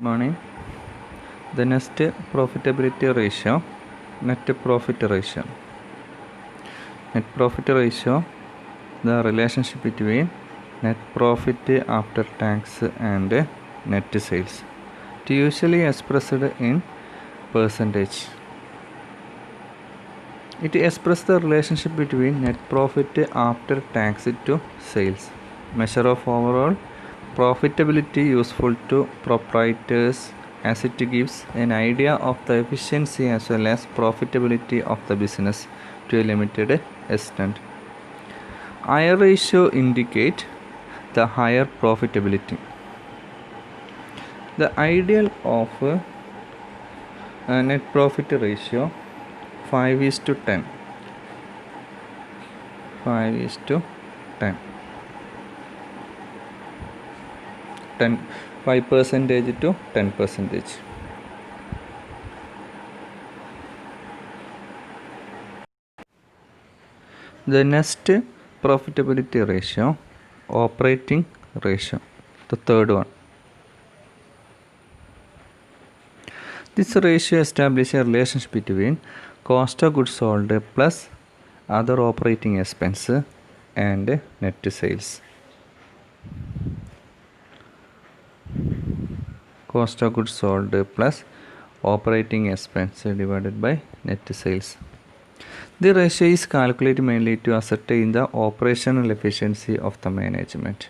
Morning. The next profitability ratio, net profit ratio. Net profit ratio, the relationship between net profit after tax and net sales. It usually expressed in percentage. It expresses the relationship between net profit after tax to sales. Measure of overall profitability useful to proprietors as it gives an idea of the efficiency as well as profitability of the business to a limited extent. Higher ratio indicate the higher profitability. The ideal of a net profit ratio 5:10. 5:10. 5% to 10%. The next profitability ratio, operating ratio, the third one. This ratio establishes a relationship between cost of goods sold plus other operating expense and net sales. Cost of goods sold plus operating expense divided by net sales. The ratio is calculated mainly to ascertain the operational efficiency of the management.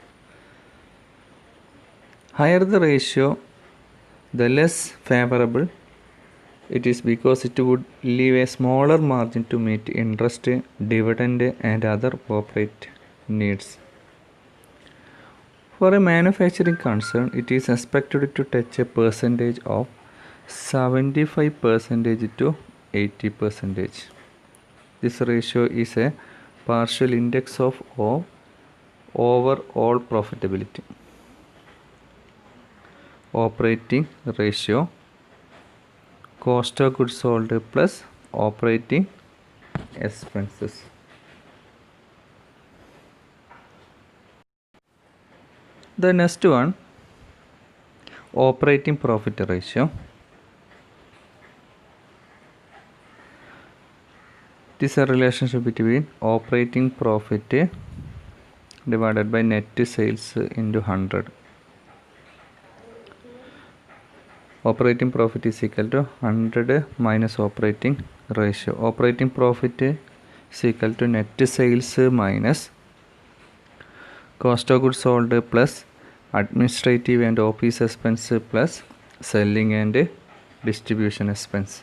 Higher the ratio, the less favorable it is because it would leave a smaller margin to meet interest, dividend and other corporate needs. For a manufacturing concern, it is expected to touch a percentage of 75% to 80%. This ratio is a partial index of overall profitability. Operating ratio, cost of goods sold plus operating expenses. The next one, operating profit ratio. This is a relationship between operating profit divided by net sales into 100. Operating profit is equal to 100 minus operating ratio. Operating profit is equal to net sales minus cost of goods sold plus administrative and office expense plus selling and distribution expense.